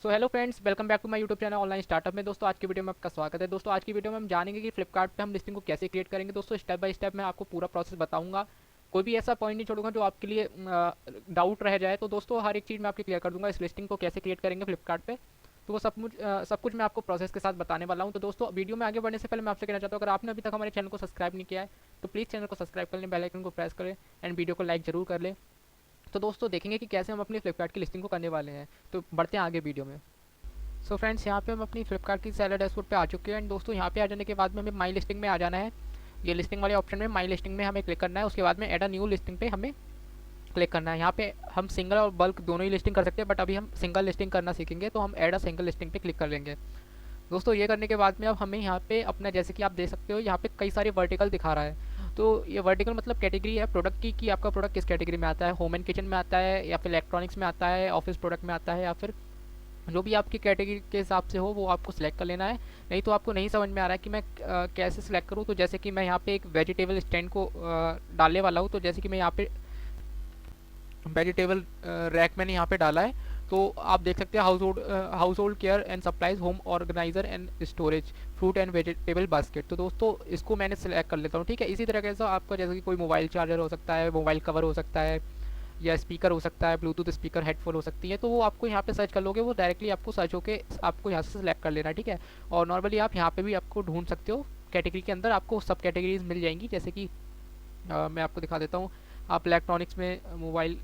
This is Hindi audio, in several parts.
So hello friends, welcome back to my YouTube channel online startup में। दोस्तों आज की वीडियो में आपका स्वागत है। दोस्तों आज की वीडियो में हम जानेंगे कि फ्लिपकार्ट पे हम लिस्टिंग को कैसे क्रिएट करेंगे। दोस्तों स्टेप बाय स्टेप मैं आपको पूरा प्रोसेस बताऊंगा। कोई भी ऐसा पॉइंट नहीं छोड़ूंगा जो आपके लिए डाउट रह जाए। तो दोस्तों हर एक चीज़ मैं आपकी क्लियर कर दूंगा। इस लिस्टिंग को कैसे क्रिएट करेंगे फ्लिपकार्ट पे, तो वो सब कुछ मैं आपको प्रोसेस के साथ बताने वाला हूँ। तो दोस्तों वीडियो में आगे बढ़ने से पहले मैं आपसे कहना चाहता हूँ, अगर आपने अभी तक हमारे चैनल को सब्सक्राइब नहीं किया है तो प्लीज़ चैनल को सब्सक्राइब कर लें, बेल आइकन को प्रेस करें एंड वीडियो को लाइक जरूर कर लें। तो दोस्तों देखेंगे कि कैसे हम अपनी फ्लिपकार्ट की लिस्टिंग को करने वाले हैं। तो बढ़ते हैं आगे वीडियो में। सो फ्रेंड्स, यहाँ पे हम अपनी फ्लिपकार्ट की सेलर डैशबोर्ड पे आ चुके हैं। एंड दोस्तों यहाँ पे आ जाने के बाद में हमें माई लिस्टिंग में आ जाना है। ये लिस्टिंग वाले ऑप्शन में माई लिस्टिंग में हमें क्लिक करना है। उसके बाद में ऐड अ न्यू लिस्टिंग पे हमें क्लिक करना है। यहाँ पे हम सिंगल और बल्क दोनों ही लिस्टिंग कर सकते हैं, बट अभी हम सिंगल लिस्टिंग करना सीखेंगे, तो हम ऐड अ सिंगल लिस्टिंग पे क्लिक कर लेंगे। दोस्तों ये करने के बाद में अब हमें यहाँ पे अपना, जैसे कि आप देख सकते हो, यहाँ पे कई सारे वर्टिकल दिखा रहा है। तो ये वर्टिकल मतलब कैटेगरी है प्रोडक्ट की, कि आपका प्रोडक्ट किस कैटेगरी में आता है। होम एंड किचन में आता है, या फिर इलेक्ट्रॉनिक्स में आता है, ऑफिस प्रोडक्ट में आता है, या फिर जो भी आपकी कैटेगरी के हिसाब से हो वो आपको सिलेक्ट कर लेना है। नहीं तो आपको नहीं समझ में आ रहा है कि मैं कैसे सिलेक्ट करूँ, तो जैसे कि मैं यहाँ पे एक वेजिटेबल स्टैंड को डालने वाला हूँ। तो जैसे कि मैं यहाँ पे वेजिटेबल रैक मैंने यहाँ पे डाला है। तो आप देख सकते हैं house hold care and supplies, home organiser and storage, fruit and vegetable basket. तो दोस्तों इसको मैंने सेलेक्ट कर लेता हूँ, ठीक है। इसी तरह से आपका जैसे कि कोई मोबाइल चार्जर हो सकता है, मोबाइल कवर हो सकता है, या स्पीकर हो सकता है, ब्लूटूथ स्पीकर, हेडफोन हो सकती है। तो वो आपको यहाँ पे सर्च कर लोगे, वो डायरेक्टली आपको सर्च होके आपको यहाँ से सिलेक्ट कर लेना है, ठीक है। और नॉर्मली आप यहाँ पे भी आपको ढूंढ सकते हो, कैटेगरी के अंदर आपको सब कैटेगरीज मिल जाएंगी। जैसे कि मैं आपको दिखा देता हूँ। आप इलेक्ट्रॉनिक्स में मोबाइल,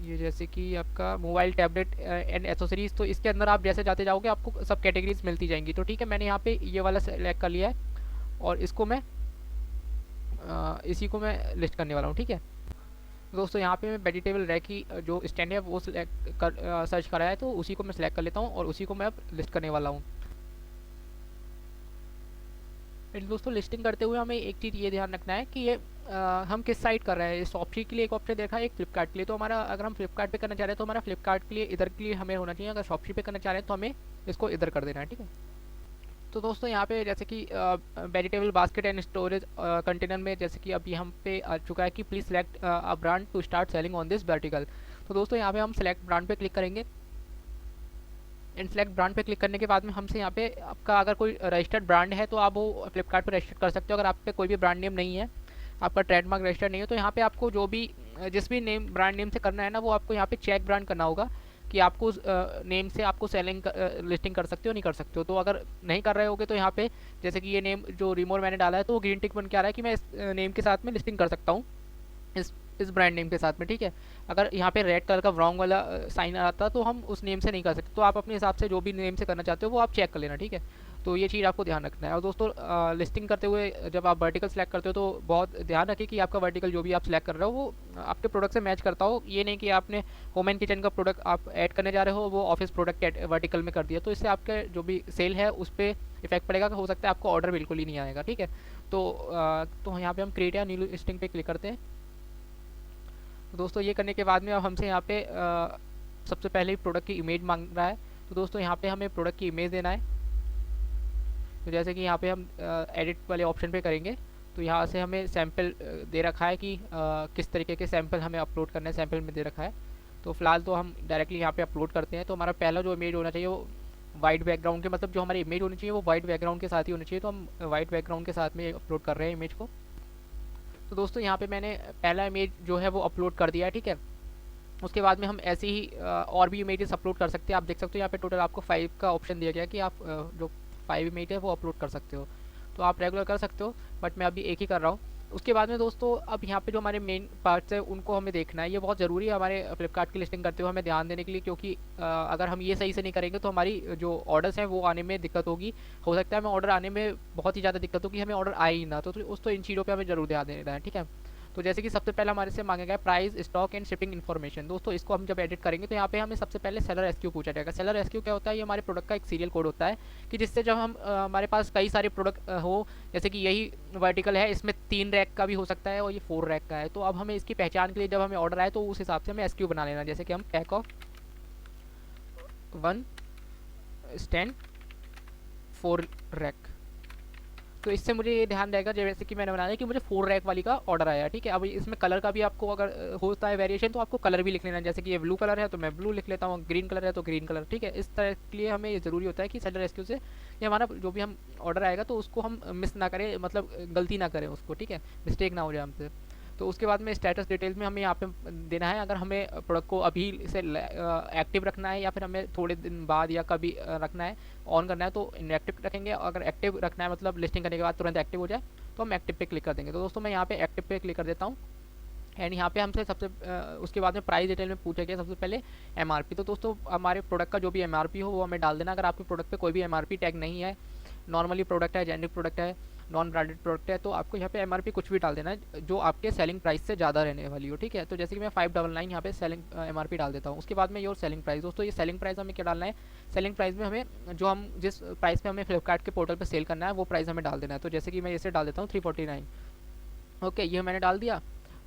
ये जैसे कि आपका मोबाइल, टैबलेट एंड एसेसरीज, तो इसके अंदर आप जैसे जाते जाओगे आपको सब कैटेगरीज मिलती जाएंगी। तो ठीक है, मैंने यहाँ पे ये वाला सेलेक्ट कर लिया है, और इसको मैं इसी को मैं लिस्ट करने वाला हूँ, ठीक है। दोस्तों यहाँ पे मैं वेजिटेबल रैक की जो स्टैंड है वो सिलेक्ट कर सर्च करा है, तो उसी को मैं सिलेक्ट कर लेता हूँ और उसी को मैं अब लिस्ट करने वाला हूँ। एंड दोस्तों लिस्टिंग करते हुए हमें एक चीज़ ये ध्यान रखना है कि ये हम किस साइट कर रहे हैं। इस शॉपसी के लिए एक ऑप्शन देखा है, एक फ्लिपकार्ट के लिए। तो हमारा, अगर हम फ्लिपकार्ट पे करना चाह रहे हैं तो हमारा फ्लिपकार्ट के लिए इधर के लिए हमें होना चाहिए। अगर शॉपसी पे करना चाह रहे हैं तो हमें इसको इधर कर देना है, ठीक है। तो दोस्तों यहाँ पे जैसे कि vegetable basket and storage container में जैसे कि अभी हम पे आ चुका है कि please select a brand to start selling on this vertical. तो दोस्तों यहाँ पे हम सेलेक्ट ब्रांड पे क्लिक करेंगे। एंड सेलेक्ट ब्रांड पे क्लिक करने के बाद में हमसे यहाँ पे आपका अगर कोई रजिस्टर्ड ब्रांड है तो आप वो फ्लिपकार्ट पे रजिस्टर कर सकते हो। अगर आप पे कोई भी ब्रांड नेम नहीं है, आपका ट्रेडमार्क रजिस्टर्ड नहीं है, तो यहाँ पे आपको जो भी जिस भी नेम ब्रांड नेम से करना है ना, वो आपको यहाँ पे चेक ब्रांड करना होगा कि आपको उस नेम से आपको सेलिंग लिस्टिंग कर सकते हो नहीं कर सकते हो। तो अगर नहीं कर रहे होगे तो यहाँ पे जैसे कि ये नेम जो रिमोर मैंने डाला है, तो वो ग्रीन टिक बन के आ रहा है कि मैं इस नेम के साथ में लिस्टिंग कर सकता हूँ, इस इस ब्रांड नेम के साथ में, ठीक है। अगर यहाँ पे रेड कलर का रॉन्ग वाला साइन आता तो हम उस नेम से नहीं कर सकते। तो आप अपने हिसाब से जो भी नेम से करना चाहते हो वो आप चेक कर लेना, ठीक है। तो ये चीज़ आपको ध्यान रखना है। और दोस्तों लिस्टिंग करते हुए जब आप वर्टिकल सेलेक्ट करते हो तो बहुत ध्यान रखिए कि आपका वर्टिकल जो भी आप सेलेक्ट कर रहे हो वो आपके प्रोडक्ट से मैच करता हो। ये नहीं कि आपने होम एंड किचन का प्रोडक्ट आप ऐड करने जा रहे हो, वो ऑफिस प्रोडक्ट वर्टिकल में कर दिया, तो इससे आपके जो भी सेल है उस पर इफेक्ट पड़ेगा। हो सकता है आपको ऑर्डर बिल्कुल ही नहीं आएगा, ठीक है। तो यहाँ पे हम क्रिएट या न्यू लिस्टिंग पे क्लिक करते हैं। तो दोस्तों ये करने के बाद में अब हमसे यहाँ पे सबसे पहले प्रोडक्ट की इमेज मांग रहा है। तो दोस्तों यहाँ पे हमें प्रोडक्ट की इमेज देना है। तो जैसे कि यहाँ पे हम एडिट वाले ऑप्शन पे करेंगे, तो यहाँ से हमें सैम्पल दे रखा है कि किस तरीके के सैम्पल हमें अपलोड करना है, सैम्पल में दे रखा है। तो फिलहाल तो हम डायरेक्टली यहाँ पे अपलोड करते हैं। तो हमारा पहला जो इमेज होना चाहिए वो वाइट बैकग्राउंड के, मतलब जो हमारी इमेज होनी चाहिए वो वाइट बैकग्राउंड के साथ ही होनी चाहिए। तो हम वाइट बैकग्राउंड के साथ में अपलोड कर रहे हैं इमेज को। तो दोस्तों यहाँ पे मैंने पहला इमेज जो है वो अपलोड कर दिया है, ठीक है। उसके बाद में हम ऐसे ही और भी इमेजेस अपलोड कर सकते हैं। आप देख सकते हो यहाँ पे टोटल आपको 5 का ऑप्शन दिया गया कि आप जो 5 इमेज है वो अपलोड कर सकते हो। तो आप रेगुलर कर सकते हो, बट मैं अभी एक ही कर रहा हूँ। उसके बाद में दोस्तों अब यहाँ पे जो हमारे मेन पार्ट्स है उनको हमें देखना है। ये बहुत ज़रूरी है हमारे फ्लिपकार्ट की लिस्टिंग करते हुए हमें ध्यान देने के लिए, क्योंकि अगर हम ये सही से नहीं करेंगे तो हमारी जो ऑर्डर्स हैं वो आने में दिक्कत होगी। हो सकता है हमें ऑर्डर आने में बहुत ही ज़्यादा दिक्कत होगी, हमें ऑर्डर आए ही ना। तो इन चीज़ों पर हमें जरूर ध्यान देना है, ठीक है। तो जैसे कि सबसे पहले हमारे से मांगा गया price, stock and shipping information. दोस्तों इसको हम जब एडिट करेंगे तो यहाँ पे हमें सबसे पहले सेलर एसक्यू पूछा जाएगा। सेलर एसक्यू क्या होता है? ये हमारे प्रोडक्ट का एक सीरियल कोड होता है कि जिससे जब हम हमारे पास कई सारे प्रोडक्ट हो, जैसे कि यही वर्टिकल है, इसमें 3 रैक का भी हो सकता है और ये 4 रैक का है। तो अब हमें इसकी पहचान के लिए जब हमें ऑर्डर आए तो उस हिसाब से हमें एसक्यू बना लेना। जैसे कि हम पैक ऑफ 1 स्टैंड 4 रैक, तो इससे मुझे ये ध्यान रहेगा जैसे कि मैंने बनाया कि मुझे 4 रैक वाली का ऑर्डर आया, ठीक है। अब इसमें कलर का भी आपको अगर होता है वेरिएशन तो आपको कलर भी लिख लेना है, जैसे कि ये ब्लू कलर है तो मैं ब्लू लिख लेता हूँ, ग्रीन कलर है तो ग्रीन कलर, ठीक है। इस तरह के लिए हमें ये ज़रूरी होता है कि सेलर रेस्क्यू से ये हमारा जो भी हम ऑर्डर आएगा तो उसको हम मिस ना करें, मतलब गलती ना करें उसको, ठीक है, मिस्टेक ना हो जाए हमसे। तो उसके बाद में स्टेटस डिटेल्स में हमें यहाँ पे देना है अगर हमें प्रोडक्ट को अभी से एक्टिव रखना है या फिर हमें थोड़े दिन बाद या कभी रखना है, ऑन करना है तो इनएक्टिव रखेंगे। अगर एक्टिव रखना है मतलब लिस्टिंग करने के बाद तुरंत एक्टिव हो जाए तो हम एक्टिव पे क्लिक कर देंगे। तो दोस्तों मैं यहाँ पे एक्टिव पे क्लिक कर देता हूँ। एंड यहाँ पे हमसे सबसे उसके बाद में प्राइस डिटेल में पूछा गया सबसे पहले एमआरपी। तो दोस्तों हमारे प्रोडक्ट का जो भी एमआरपी हो वो हमें डाल देना। अगर आपके प्रोडक्ट पे कोई भी एमआरपी टैग नहीं है, नॉर्मली प्रोडक्ट है, जेनरिक प्रोडक्ट है, नॉन ब्रांडेड प्रोडक्ट है, तो आपको यहाँ पे एमआरपी कुछ भी डाल देना है जो आपके सेलिंग प्राइस से ज़्यादा रहने वाली हो, ठीक है। तो जैसे कि मैं 599 यहाँ पे सेलिंग एमआरपी डाल देता हूँ। उसके बाद में योर सेलिंग प्राइस। दोस्तों ये सेलिंग प्राइस हमें क्या डालना है, सेलिंग प्राइस में हमें जो हम जिस प्राइस पे हमें फ्लिपकार्ट के पोर्टल पे सेल करना है वो प्राइस हमें डाल देना है। तो जैसे कि मैं इसे डाल देता हूँ 349। ओके, ये मैंने डाल दिया।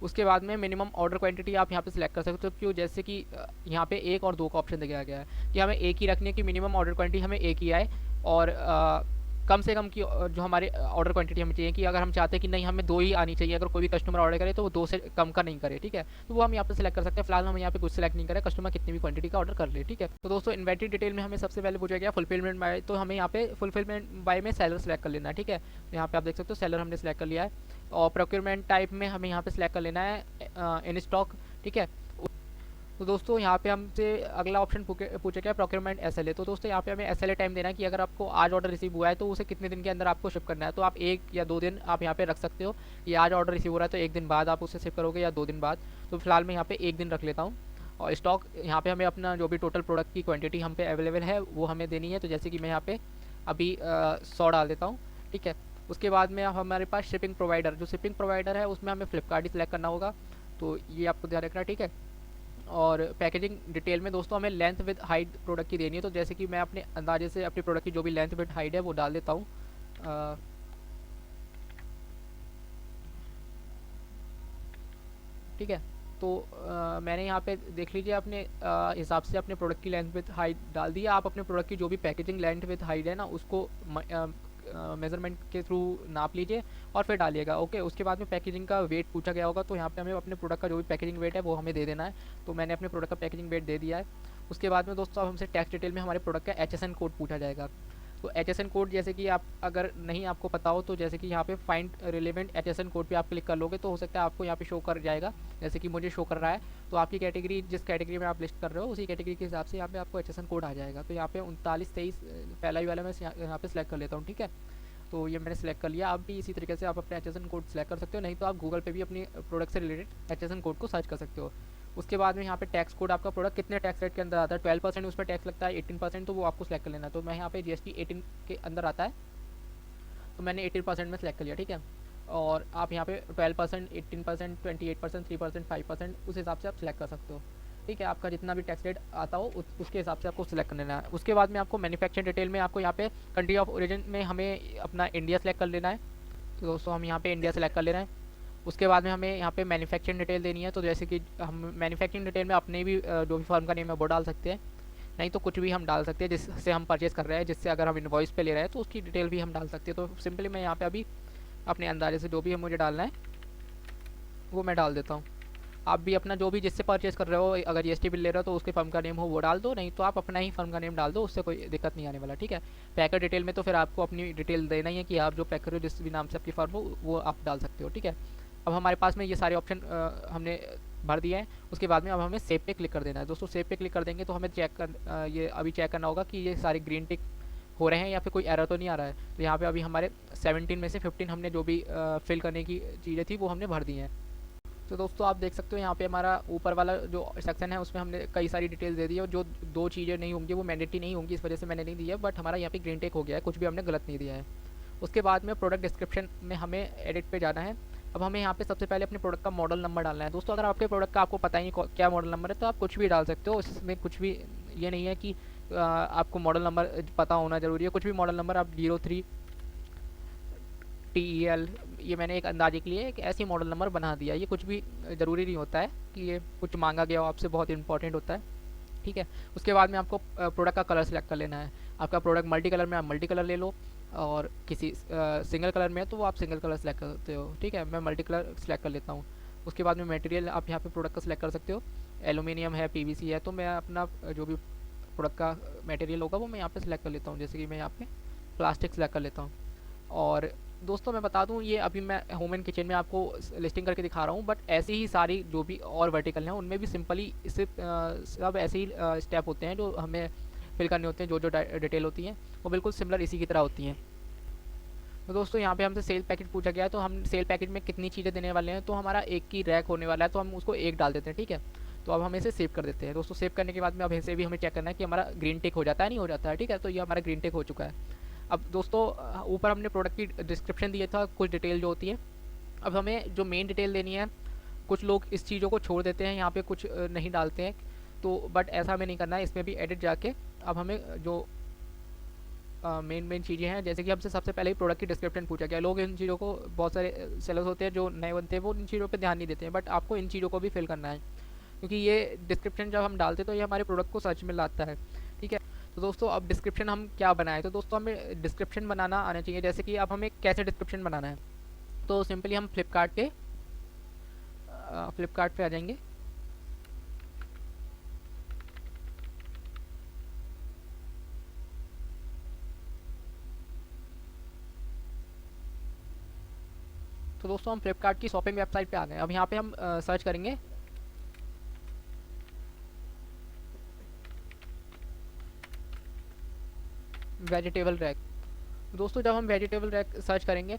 उसके बाद में मिनिमम ऑर्डर क्वांटिटी आप यहाँ पे सिलेक्ट कर सकते हो, क्यों, जैसे कि यहाँ पे 1 और 2 का ऑप्शन दिया गया है कि हमें एक ही रखनी है, कि मिनिमम ऑर्डर क्वांटिटी हमें एक ही आए और कम से कम की जो हमारे ऑर्डर क्वांटिटी हमें चाहिए, कि अगर हम चाहते हैं कि नहीं हमें 2 ही आनी चाहिए, अगर कोई भी कस्टमर ऑर्डर करे तो वो 2 से कम का नहीं करे, ठीक है। तो वो हम यहाँ पे सिलेक्ट कर सकते हैं। फिलहाल हम यहाँ पे कुछ सिलेक्ट नहीं करें, कस्टमर कितनी भी क्वांटिटी का ऑर्डर कर ले, ठीक है। तो दोस्तों इन्वेंटरी डिटेल में हमें सबसे पहले पूछा गया फुलफिलमेंट बाय, तो हमें यहाँ पे फुलफिलमेंट बाय में सेलर सेलेक्ट कर लेना है, ठीक है। यहाँ पे आप देख सकते हो सेलर हमने सेलेक्ट कर लिया है। और प्रोक्योरमेंट टाइप में हमें यहाँ पे सिलेक्ट कर लेना है इन स्टॉक, ठीक है। तो दोस्तों यहाँ पे हमसे अगला ऑप्शन पूछा गया प्रोक्योरमेंट एसएलए। तो दोस्तों यहाँ पे हमें एसएलए टाइम देना है कि अगर आपको आज ऑर्डर रिसीव हुआ है तो उसे कितने दिन के अंदर आपको शिप करना है। तो आप 1 या 2 दिन आप यहाँ पे रख सकते हो, कि आज ऑर्डर रिसीव हो रहा है तो 1 दिन बाद आप उसे शिप करोगे या 2 दिन बाद। तो फिलहाल मैं यहाँ पे 1 दिन रख लेता हूँ। और स्टॉक यहाँ पे हमें अपना जो भी टोटल प्रोडक्ट की क्वान्टिटी हम पे अवेलेबल है वो हमें देनी है। तो जैसे कि मैं यहाँ पे अभी 100 डाल देता हूँ, ठीक है। उसके बाद में हमारे पास शिपिंग प्रोवाइडर, जो शिपिंग प्रोवाइडर है उसमें हमें फ्लिपकार्ट ही सिलेक्ट करना होगा, तो ये आपको ध्यान रखना है, ठीक है। और पैकेजिंग डिटेल में दोस्तों हमें लेंथ विद हाइट प्रोडक्ट की देनी है। तो जैसे कि मैं अपने अंदाजे से अपने प्रोडक्ट की जो भी लेंथ विद हाइट है वो डाल देता हूँ, ठीक है। तो मैंने यहाँ पे देख लीजिए अपने हिसाब से अपने प्रोडक्ट की लेंथ विद हाइट डाल दी है। आप अपने प्रोडक्ट की जो भी पैकेजिंग लेंथ विद हाइट है ना उसको मेजरमेंट के थ्रू नाप लीजिए और फिर डालिएगा, ओके। उसके बाद में पैकेजिंग का वेट पूछा गया होगा, तो यहाँ पे हमें अपने प्रोडक्ट का जो भी पैकेजिंग वेट है वो हमें दे देना है। तो मैंने अपने प्रोडक्ट का पैकेजिंग वेट दे दिया है। उसके बाद में दोस्तों अब हमसे टैक्स डिटेल में हमारे प्रोडक्ट का HSN कोड पूछा जाएगा। तो HSN कोड जैसे कि आप अगर नहीं आपको पता हो तो जैसे कि यहाँ पे फाइंड रिलेवेंट HSN कोड पे आप क्लिक कर लोगे तो हो सकता है आपको यहाँ पे शो कर जाएगा, जैसे कि मुझे शो कर रहा है। तो आपकी कैटेगरी जिस कैटेगरी में आप लिस्ट कर रहे हो उसी कैटेगरी के हिसाब से यहाँ पे आपको HSN कोड आ जाएगा। तो यहाँ पे 3923 पहला ही वाला मैं यहाँ पे सिलेक्ट कर लेता हूँ, ठीक है। तो ये मैंने सेलेक्ट कर लिया। आप भी इसी तरीके से आप अपने HSN कोड सेलेक्ट कर सकते हो, नहीं तो आप गूगल पे भी अपनी प्रोडक्ट से रिलेटेड HSN कोड को सर्च कर सकते हो। उसके बाद में यहाँ पे टैक्स कोड आपका प्रोडक्ट कितने टैक्स रेट के अंदर आता है, 12% उस पर टैक्स लगता है, 18% तो वो आपको सेलेक्ट कर लेना है। तो मैं यहाँ पे GST 18 के अंदर आता है तो मैंने 18% में सेलेक्ट कर लिया, ठीक है। और आप यहाँ पे 12%, 18%, 28%, 3%, 5% उस हिसाब से आप सेलेक्ट कर सकते हो, ठीक है। आपका जितना भी टैक्स रेट आता हो उसके हिसाब से आपको सिलेक्ट कर लेना है। उसके बाद में आपको मैन्युफैक्चरिंग डिटेल में आपको यहाँ पे कंट्री ऑफ ओरिजिन में हमें अपना इंडिया सेलेक्ट कर लेना है। तो दोस्तों हम यहाँ पे इंडिया सेलेक्ट कर ले रहे हैं। उसके बाद में हमें यहाँ पे मैन्युफैक्चरिंग डिटेल देनी है। तो जैसे कि हम मैन्युफैक्चरिंग डिटेल में अपने भी जो भी फर्म का नेम है वो डाल सकते हैं, नहीं तो कुछ भी हम डाल सकते हैं जिससे हम परचेज़ कर रहे हैं, जिससे अगर हम इनवॉइस पे ले रहे हैं तो उसकी डिटेल भी हम डाल सकते हैं। तो सिंपली मैं यहाँ पे अभी अपने अंदाजे से जो भी मुझे डालना है वो मैं डाल देता हूँ। आप भी अपना जो भी जिससे परचेस कर रहे हो, अगर GST बिल ले रहे हो तो उसके फर्म का नेम हो वो डाल दो, नहीं तो आप अपना ही फर्म का नेम डाल दो, उससे कोई दिक्कत नहीं आने वाला, ठीक है। पैकर डिटेल में तो फिर आपको अपनी डिटेल देना ही है कि आप जो पैकर हो जिस भी नाम से आपकी फर्म हो वो आप डाल सकते हो, ठीक है। अब हमारे पास में ये सारे ऑप्शन हमने भर दिए हैं। उसके बाद में अब हमें सेव पे क्लिक कर देना है। दोस्तों सेव पे क्लिक कर देंगे तो हमें ये अभी चेक करना होगा कि ये सारे ग्रीन टिक हो रहे हैं या फिर कोई एरर तो नहीं आ रहा है। तो यहाँ पे अभी हमारे 17 में से 15 हमने जो भी फिल करने की चीज़ें थी वो हमने भर दी हैं। तो दोस्तों आप देख सकते हो यहाँ पे हमारा ऊपर वाला जो सेक्शन है उसमें हमने कई सारी डिटेल दे दी है, और जो 2 चीज़ें नहीं होंगी वो मैंडेटरी नहीं होंगी, इस वजह से मैंने नहीं दी है, बट हमारा यहाँ पे ग्रीन टेक हो गया है, कुछ भी हमने गलत नहीं दिया है। उसके बाद में प्रोडक्ट डिस्क्रिप्शन में हमें एडिट पे जाना है। अब हमें यहाँ पे सबसे पहले अपने प्रोडक्ट का मॉडल नंबर डालना है। दोस्तों अगर आपके प्रोडक्ट का आपको पता ही नहीं क्या मॉडल नंबर है तो आप कुछ भी डाल सकते हो, इसमें कुछ भी ये नहीं है कि आपको मॉडल नंबर पता होना ज़रूरी है। कुछ भी मॉडल नंबर आप 03 TEL, ये मैंने एक अंदाजे के लिए एक ऐसी मॉडल नंबर बना दिया। ये कुछ भी ज़रूरी नहीं होता है कि ये कुछ मांगा गया हो आपसे, बहुत इंपॉर्टेंट होता है, ठीक है। उसके बाद में आपको प्रोडक्ट का कलर सेलेक्ट कर लेना है। आपका प्रोडक्ट मल्टी कलर में आप मल्टी कलर ले लो, और किसी सिंगल कलर में है तो वो आप सिंगल कलर सेलेक्ट कर सकते हो। ठीक है, मैं मल्टी कलर सेलेक्ट कर लेता हूँ। उसके बाद में मटेरियल आप यहाँ पे प्रोडक्ट का सेलेक्ट कर सकते हो। एलुमिनियम है, पीवीसी है, तो मैं अपना जो भी प्रोडक्ट का मटेरियल होगा वो मैं यहाँ पे सिलेक्ट कर लेता हूँ। जैसे कि मैं यहाँ पे प्लास्टिक सेलेक्ट कर लेता हूँ। और दोस्तों मैं बता दूं, ये अभी मैं होम एंड किचन में आपको लिस्टिंग करके दिखा रहा हूँ, बट ऐसी ही सारी जो भी और वर्टिकल हैं उनमें भी सिंपली इसे सब ऐसे ही स्टेप होते हैं जो हमें फिल करने होते हैं। जो जो डिटेल होती हैं वो बिल्कुल सिमिलर इसी की तरह होती हैं। तो दोस्तों यहाँ पे हमसे सेल पैकेट पूछा गया है, तो हम सेल पैकेट में कितनी चीज़ें देने वाले हैं, तो हमारा एक की रैक होने वाला है, तो हम उसको एक डाल देते हैं। ठीक है, तो अब हम इसे सेव कर देते हैं। दोस्तों सेव करने के बाद में अब इसे भी हमें चेक करना है कि हमारा ग्रीन टिक हो जाता है नहीं हो जाता है। ठीक है, तो ये हमारा ग्रीन टिक हो चुका है। अब दोस्तों ऊपर हमने प्रोडक्ट की डिस्क्रिप्शन दिया था, कुछ डिटेल जो होती है। अब हमें जो मेन डिटेल देनी है, कुछ लोग इस चीज़ों को छोड़ देते हैं, यहाँ पे कुछ नहीं डालते हैं, तो बट ऐसा हमें नहीं करना है। इसमें भी एडिट जाके अब हमें जो मेन मेन चीज़ें हैं, जैसे कि हमसे सबसे पहले ही प्रोडक्ट की डिस्क्रिप्शन पूछा गया। लोग इन चीज़ों को, बहुत सारे सेलर्स होते हैं जो नए बनते हैं, वो इन चीज़ों पे ध्यान नहीं देते हैं, बट आपको इन चीज़ों को भी फिल करना है, क्योंकि ये डिस्क्रिप्शन जब हम डालते हैं तो ये हमारे प्रोडक्ट को सर्च में लाता है। ठीक है, तो दोस्तों अब डिस्क्रिप्शन हम क्या बनाएं, तो दोस्तों हमें डिस्क्रिप्शन बनाना आना चाहिए। जैसे कि अब हमें कैसे डिस्क्रिप्शन बनाना है, तो सिंपली हम फ्लिपकार्ट पे आ जाएंगे। तो दोस्तों हम फ्लिपकार्ट की शॉपिंग वेबसाइट पे आ गए। अब यहाँ पे हम सर्च करेंगे वेजिटेबल रैक। दोस्तों जब हम वेजिटेबल रैक सर्च करेंगे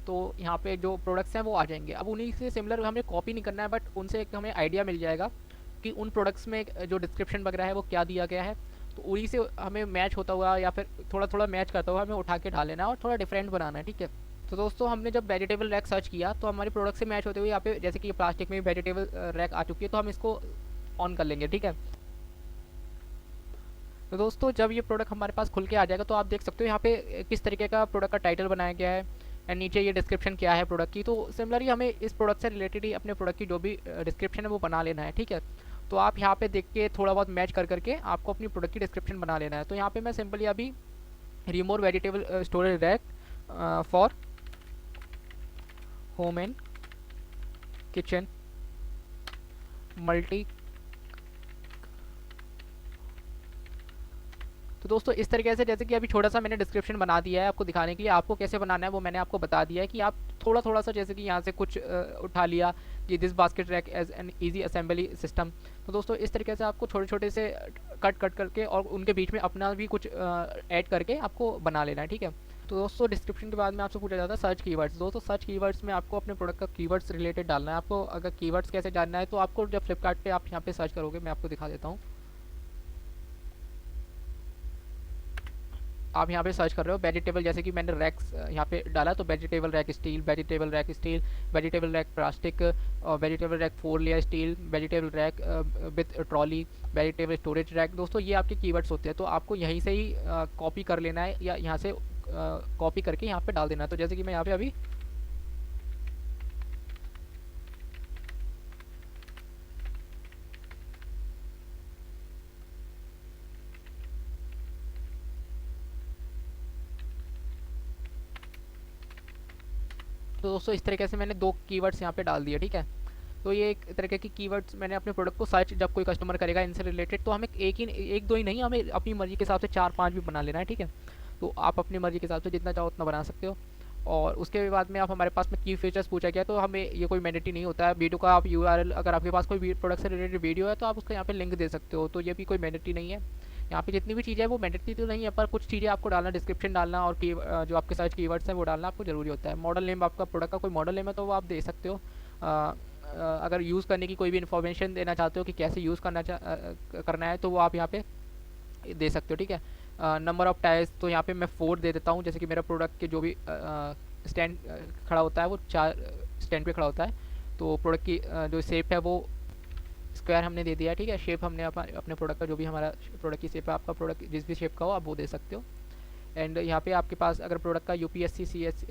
तो यहाँ पे जो प्रोडक्ट्स हैं वो आ जाएंगे। अब उन्हीं से सिमिलर हमें कॉपी नहीं करना है, बट उनसे एक हमें आइडिया मिल जाएगा कि उन प्रोडक्ट्स में जो डिस्क्रिप्शन वगैरह है वो क्या दिया गया है, तो उन्हीं से हमें मैच होता हुआ या फिर थोड़ा थोड़ा मैच करता हुआ हमें उठा के डाल लेना है और थोड़ा डिफरेंट बनाना है। ठीक है, तो दोस्तों हमने जब वेजिटेबल रैक सर्च किया तो हमारे प्रोडक्ट से मैच होते हुए यहाँ पे जैसे कि प्लास्टिक में वेजिटेबल रैक आ चुकी है, तो हम इसको ऑन कर लेंगे। ठीक है, तो दोस्तों जब ये प्रोडक्ट हमारे पास खुल के आ जाएगा तो आप देख सकते हो यहाँ पे किस तरीके का प्रोडक्ट का टाइटल बनाया गया है, एंड नीचे ये डिस्क्रिप्शन क्या है प्रोडक्ट की। तो सिमिलरली हमें इस प्रोडक्ट से रिलेटेड ही अपने प्रोडक्ट की जो भी डिस्क्रिप्शन है वो बना लेना है। ठीक है, तो आप यहाँ पे देख के थोड़ा बहुत मैच कर करके आपको अपनी प्रोडक्ट की डिस्क्रिप्शन बना लेना है। तो यहाँ पे मैं सिंपली अभी remove vegetable storage rack for home and kitchen multi. तो दोस्तों इस तरीके से, जैसे कि अभी छोटा सा मैंने डिस्क्रिप्शन बना दिया है आपको दिखाने के लिए, आपको कैसे बनाना है वो मैंने आपको बता दिया है कि आप थोड़ा थोड़ा सा, जैसे कि यहाँ से कुछ उठा लिया कि this basket rack as an easy assembly system. तो दोस्तों इस तरीके से आपको छोटे छोटे से कट कट करके और उनके बीच में अपना भी कुछ ऐड करके आपको बना लेना है। ठीक है, तो दोस्तों डिस्क्रिप्शन के बाद में आपसे पूछा जाता है सर्च कीवर्ड्स। दोस्तों सर्च कीवर्ड्स में आपको अपने प्रोडक्ट का कीवर्ड्स रिलेटेड डालना है। आपको अगर कीवर्ड्स कैसे जानना है, तो आपको जब फ्लिपकार्ट पे आप यहाँ पे सर्च करोगे, मैं आपको दिखा देता हूँ। आप यहाँ पे सर्च कर रहे हो वेजिटेबल, जैसे कि मैंने रैक्स यहाँ पे डाला, तो vegetable rack steel, vegetable rack steel, vegetable rack plastic, vegetable rack 4 layer steel, vegetable rack with trolley, vegetable storage rack. दोस्तों ये आपके कीवर्ड्स होते हैं, तो आपको यहीं से ही कॉपी कर लेना है या यहाँ से कॉपी करके यहाँ पे डाल देना है। तो जैसे कि मैं यहाँ पे अभी तो दोस्तों इस तरीके से मैंने 2 कीवर्ड्स यहाँ पे डाल दिए। ठीक है, तो ये एक तरीके की कीवर्ड्स मैंने अपने प्रोडक्ट को सर्च जब कोई कस्टमर करेगा इनसे रिलेटेड, तो हमें एक दो ही नहीं, हमें अपनी मर्जी के हिसाब से 4-5 भी बना लेना है। ठीक है, तो आप अपनी मर्जी के हिसाब से जितना चाहो उतना बना सकते हो। और उसके बाद में आप हमारे पास में की फीचर्स पूछा गया, तो हमें ये कोई मैंडेटरी नहीं होता है। वीडियो का आप यूआरएल, अगर आपके पास कोई प्रोडक्ट से रिलेटेड वीडियो है तो आप उसका यहाँ पे लिंक दे सकते हो, तो ये भी कोई मैंडेटरी नहीं है। यहाँ पे जितनी भी चीज़ें हैं वो मैंडेटरी तो नहीं है, पर कुछ चीज़ें आपको डालना, डिस्क्रिप्शन डालना और जो आपके सर्च कीवर्ड्स हैं वो डालना आपको ज़रूरी होता है। मॉडल नेम, आपका प्रोडक्ट का कोई मॉडल नेम है तो वो आप दे सकते हो। अगर यूज़ करने की कोई भी इन्फॉर्मेशन देना चाहते हो कि कैसे यूज़ करना है, तो वो आप यहाँ पे दे सकते हो। ठीक है, नंबर ऑफ टायर्स, तो यहाँ पे मैं 4 दे देता हूँ। जैसे कि मेरा प्रोडक्ट के जो भी स्टैंड खड़ा होता है वो 4 स्टैंड पे खड़ा होता है, तो प्रोडक्ट की जो शेप है वो स्क्वायर हमने दे दिया है। ठीक है, शेप हमने अपने प्रोडक्ट का जो भी हमारा प्रोडक्ट की शेप है, आपका प्रोडक्ट जिस भी शेप का हो आप वो दे सकते हो। एंड यहाँ पे आपके पास अगर प्रोडक्ट का यूपीएससी CS,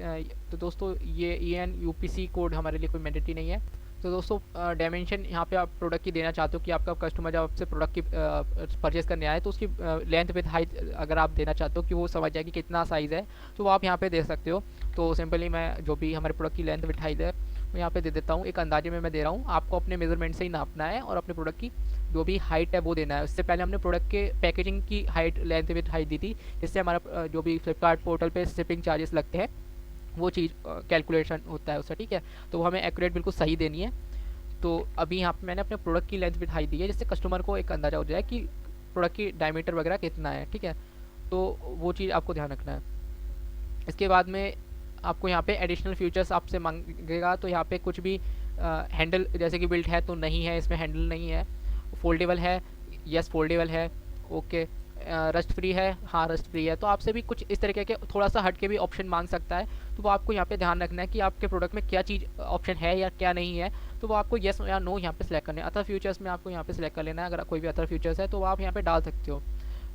तो दोस्तों ये EN UPC कोड हमारे लिए कोई मैंडेटरी नहीं है, तो दोस्तों डायमेंशन यहाँ पे आप प्रोडक्ट की देना चाहते हो कि आपका कस्टमर जब आपसे प्रोडक्ट की परचेज करने आए तो उसकी लेंथ विथ हाइट अगर आप देना चाहते हो कि वो समझ जाए कि कितना साइज़ है, तो वो आप यहाँ पे दे सकते हो। तो सिंपली मैं जो भी हमारे प्रोडक्ट की लेंथ विथ हाइट है मैं यहाँ पे दे देता हूँ, एक अंदाजे में मैं दे रहा हूँ। आपको अपने मेजरमेंट से ही नापना है और अपने प्रोडक्ट की जो भी हाइट है वो देना है। उससे पहले हमने प्रोडक्ट के पैकेजिंग की हाइट लेंथ विथ हाइट दी थी, जिससे हमारा जो भी फ्लिपकार्ट पोर्टल पे शिपिंग चार्जेस लगते हैं वो चीज़ कैलकुलेशन होता है उसका, ठीक है। तो वो हमें एक्यूरेट बिल्कुल सही देनी है। तो अभी यहाँ पे मैंने अपने प्रोडक्ट की लेंथ बिठाई दी है, जिससे कस्टमर को एक अंदाजा हो जाए कि प्रोडक्ट की डायमीटर वगैरह कितना है, ठीक है। तो वो चीज़ आपको ध्यान रखना है। इसके बाद में आपको यहाँ पे एडिशनल फीचर्स आपसे मांगेगा, तो यहाँ पे कुछ भी हैंडल जैसे कि बिल्ट है तो नहीं है, इसमें हैंडल नहीं है। फोल्डेबल है, यस फोल्डेबल है, ओके। रस्ट फ्री है, हाँ रस्ट फ्री है। तो आपसे भी कुछ इस तरीके के थोड़ा सा हट के भी ऑप्शन मांग सकता है, तो वो आपको यहाँ पे ध्यान रखना है कि आपके प्रोडक्ट में क्या चीज़ ऑप्शन है या क्या नहीं है। तो वो आपको येस या नो यहाँ पे सिलेक्ट करना है। अदर फ्यूचर्स में आपको यहाँ पे सिलेक्ट कर लेना है, अगर कोई भी अदर फ्यूचर्स है तो वो आप यहाँ पे डाल सकते हो।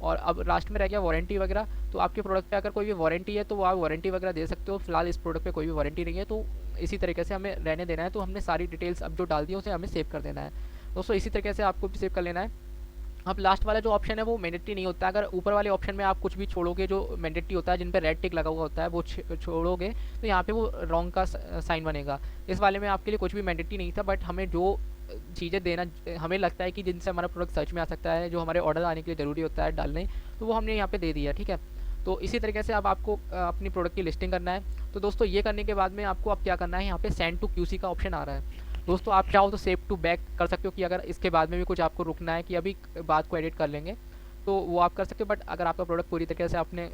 और अब लास्ट में रह गया वारंटी वगैरह, तो आपके प्रोडक्ट पे अगर कोई भी वारंटी है तो वो आप वारंटी वगैरह दे सकते हो। फिलहाल इस प्रोडक्ट पे कोई भी वारंटी नहीं है, तो इसी तरीके से हमें रहने देना है। तो हमने सारी डिटेल्स अब जो डाल दी है उसे हमें सेव कर देना है दोस्तों। इसी तरीके से आपको भी सेव कर लेना है। अब लास्ट वाला जो ऑप्शन है वो मैंडेटरी नहीं होता। अगर ऊपर वाले ऑप्शन में आप कुछ भी छोड़ोगे जो मैंडेटरी होता है, जिन पे रेड टिक लगा हुआ होता है, वो छोड़ोगे तो यहाँ पे वो रॉन्ग का साइन बनेगा। इस वाले में आपके लिए कुछ भी मैंडेटरी नहीं था, बट हमें जो चीज़ें देना हमें लगता है कि जिनसे हमारा प्रोडक्ट सर्च में आ सकता है, जो हमारे ऑर्डर आने के लिए ज़रूरी होता है डालने, तो वो हमने यहाँ पे दे दिया, ठीक है। तो इसी तरीके से अब आपको अपनी प्रोडक्ट की लिस्टिंग करना है। तो दोस्तों ये करने के बाद में आपको अब क्या करना है, यहाँ पे सेंड टू क्यूसी का ऑप्शन आ रहा है दोस्तों। आप चाहो तो सेव टू बैक कर सकते हो कि अगर इसके बाद में भी कुछ आपको रुकना है कि अभी बात को एडिट कर लेंगे, तो वो आप कर सकते हो। बट अगर आपका प्रोडक्ट पूरी तरीके से आपने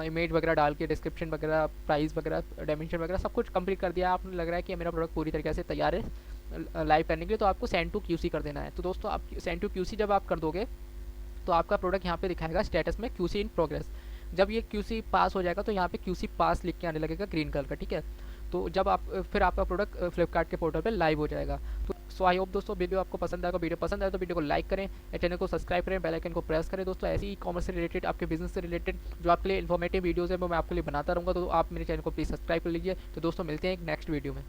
इमेज वगैरह डाल के डिस्क्रिप्शन वगैरह प्राइस वगैरह डायमेंशन वगैरह सब कुछ कंप्लीट कर दिया, आपने लग रहा है कि मेरा प्रोडक्ट पूरी तरीके से तैयार है लाइव करने के लिए, तो आपको सेंड टू क्यूसी कर देना है। तो दोस्तों आप सेंड टू क्यूसी जब आप कर दोगे तो आपका प्रोडक्ट यहाँ पे दिखाएगा स्टेटस में क्यूसी इन प्रोग्रेस। जब ये क्यूसी पास हो जाएगा तो यहाँ पे क्यूसी पास लिख के आने लगेगा ग्रीन कलर का, ठीक है। तो जब आप फिर आपका प्रोडक्ट फ्लिपकार्ट के पोर्टल पे लाइव हो जाएगा। तो सो आई होप दोस्तों वीडियो आपको पसंद आएगा। वीडियो पसंद आए तो वीडियो को लाइक करें, चैनल को सब्सक्राइब करें, बेल आइकन को प्रेस करें दोस्तों। ऐसी ई कॉमर्स से रिलेटेड, आपके बिजनेस से रिलेटेड जो आपके लिए इन्फॉर्मेटिव वीडियोज़ है वो मैं आपके लिए बनाता रहूँगा, तो आप मेरे चैनल को प्लीज़ सब्सक्राइब कर लीजिए। तो दोस्तों मिलते हैं एक नेक्स्ट वीडियो में।